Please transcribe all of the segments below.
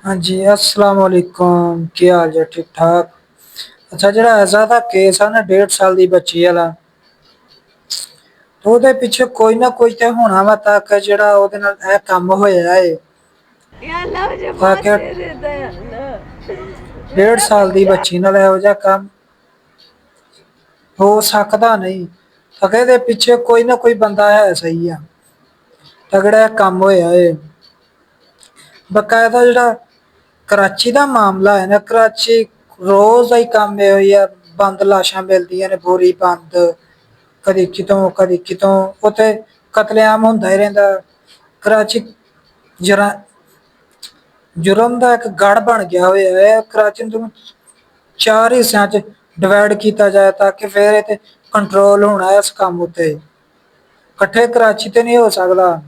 हाँ जी, अस्सलाम वालेकुम। ਕੀ ਹਾਲ ਜੀ? ਠੀਕ ਠਾਕ। ਅੱਛਾ, ਜਿਹੜਾ ਐਜ਼ਾ ਦਾ ਕੇਸ ਆ ਨਾ 1.5 ਸਾਲ ਦੀ ਬੱਚੀ ਵਾਲਾ, ਉਹਦੇ ਪਿੱਛੇ ਕੋਈ ਨਾ ਕੋਈ ਤੇ ਹੋਣਾ ਵਾ ਤਾਂ ਕਿ ਜਿਹੜਾ ਉਹਦੇ ਨਾਲ ਇਹ ਕੰਮ ਹੋਇਆ ਏ। या अल्लाह मुझे ਤਾਂ मौत ਕਿ दे देता है अल्लाह। 1.5 अल्लाह ਸਾਲ मैं ਦੀ क्या ਬੱਚੀ ਨਾਲ ਇਹੋ ਜਿਹਾ ਕੰਮ ਹੋ ਸਕਦਾ ਨਹੀਂ। ਤਾਂ ਕਿ ਇਹਦੇ ਪਿੱਛੇ ਕੋਈ ਨਾ ਕੋਈ ਬੰਦਾ ਹੈ ਸਹੀ ਆ, ਤਗੜਾ ਇਹ ਕੰਮ ਹੋਇਆ ਏ। ਬਕਾਇਦਾ ਜਿਹੜਾ ਕਰਾਚੀ ਦਾ ਮਾਮਲਾ ਹੈ ਨਾ, ਕਰਾਚੀ ਰੋਜ਼ ਦਾ ਹੀ ਕੰਮ ਇਹੋ ਹੀ ਆ। ਬੰਦ ਲਾਸ਼ਾਂ ਮਿਲਦੀਆਂ ਨੇ, ਬੋਰੀ ਬੰਦ, ਕਦੀ ਕਿਤੋਂ ਕਦੀ ਕਿਤੋਂ। ਉੱਥੇ ਕਤਲੇਆਮ ਹੁੰਦਾ ਹੀ ਰਹਿੰਦਾ। ਕਰਾਚੀ ਜਰਾ ਜੁਰਮ ਦਾ ਇੱਕ ਗੜ ਬਣ ਗਿਆ ਹੋਇਆ ਹੈ। ਕਰਾਚੀ ਨੂੰ ਚਾਰ ਹਿੱਸਿਆਂ 'ਚ ਡਿਵਾਈਡ ਕੀਤਾ ਜਾਏ ਤਾਂ ਕਿ ਫਿਰ ਇਹ ਤੇ ਕੰਟਰੋਲ ਹੋਣਾ ਇਸ ਕੰਮ ਉੱਤੇ। ਇਕੱਠੇ ਕਰਾਚੀ ਤੇ ਨਹੀਂ ਹੋ ਸਕਦਾ।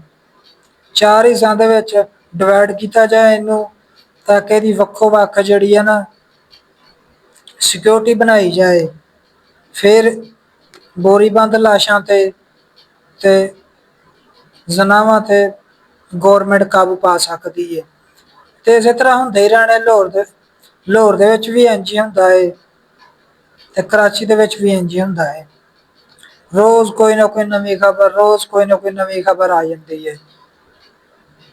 ਚਾਰ ਹਿੱਸਿਆਂ ਦੇ ਵਿੱਚ ਡਿਵਾਈਡ ਕੀਤਾ ਜਾਏ ਇਹਨੂੰ, ਤਾਂ ਕਿ ਇਹਦੀ ਵੱਖੋ ਵੱਖ ਜਿਹੜੀ ਹੈ ਨਾ ਸਿਕਿਉਰਿਟੀ ਬਣਾਈ ਜਾਏ। ਫਿਰ ਬੋਰੀਬੰਦ ਲਾਸ਼ਾਂ ਤੇ ਜ਼ਨਾਵਾਂ ਤੇ ਗੌਰਮੈਂਟ ਕਾਬੂ ਪਾ ਸਕਦੀ ਹੈ। ਤੇ ਇਸੇ ਤਰ੍ਹਾਂ ਹੁੰਦੇ ਹੀ ਰਹਿਣੇ। ਲਾਹੌਰ ਦੇ ਵਿੱਚ ਵੀ ਇੰਝ ਹੀ ਹੁੰਦਾ ਹੈ ਤੇ ਕਰਾਚੀ ਦੇ ਵਿੱਚ ਵੀ ਇੰਝ ਹੀ ਹੁੰਦਾ ਹੈ। ਰੋਜ਼ ਕੋਈ ਨਾ ਕੋਈ ਨਵੀਂ ਖਬਰ, ਰੋਜ਼ ਕੋਈ ਨਾ ਕੋਈ ਨਵੀਂ ਖਬਰ ਆ ਜਾਂਦੀ ਹੈ।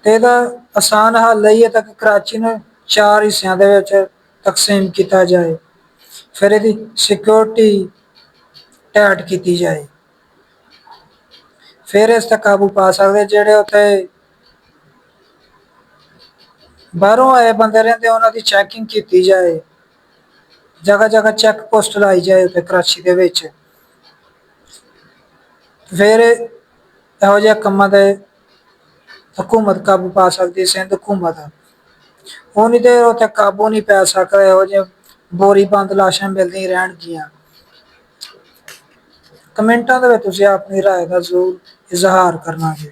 ਤੇ ਇਹਦਾ ਆਸਾਨ ਹੱਲ ਇਹ ਹੈ ਕਿ ਕਰਾਚੀ ਨੂੰ ਚਾਰ ਹਿੱਸਿਆਂ ਦੇ ਵਿੱਚ ਤਕਸੀਮ ਕੀਤਾ ਜਾਏ। ਫਿਰ ਇਹਦੀ ਸਿਕਿਉਰਿਟੀ ਟਾਈਟ ਕੀਤੀ ਜਾਏ। ਫਿਰ ਇਸ ਤੇ ਕਾਬੂ ਪਾ ਸਕਦੇ। ਜਿਹੜੇ ਉੱਥੇ ਬਾਹਰੋਂ ਆਏ ਬੰਦੇ ਰਹਿੰਦੇ, ਉਹਨਾਂ ਦੀ ਚੈਕਿੰਗ ਕੀਤੀ ਜਾਏ। ਜਗ੍ਹਾ ਜਗ੍ਹਾ ਚੈੱਕ ਪੋਸਟ ਲਾਈ ਜਾਏ ਉੱਥੇ ਕਰਾਚੀ ਦੇ ਵਿੱਚ। ਫਿਰ ਇਹੋ ਜਿਹੇ ਕੰਮਾਂ ਤੇ ਹਕੂਮਤ ਕਾਬੂ ਪਾ ਸਕਦੀ, ਸਿੰਧ ਹਕੂਮਤ। ਉਹ ਨਹੀਂ ਤੇ ਉੱਥੇ ਕਾਬੂ ਨਹੀਂ ਪੈ ਸਕਦਾ। ਇਹੋ ਜਿਹੇ ਬੋਰੀ ਬੰਦ ਲਾਸ਼ਾਂ ਮਿਲਦੀਆਂ ਰਹਿਣਗੀਆਂ। ਕਮੈਂਟਾਂ ਦੇ ਵਿੱਚ ਤੁਸੀਂ ਆਪਣੀ ਰਾਏ ਦਾ ਜ਼ਰੂਰ ਇਜ਼ਹਾਰ ਕਰਨਾ ਜੀ।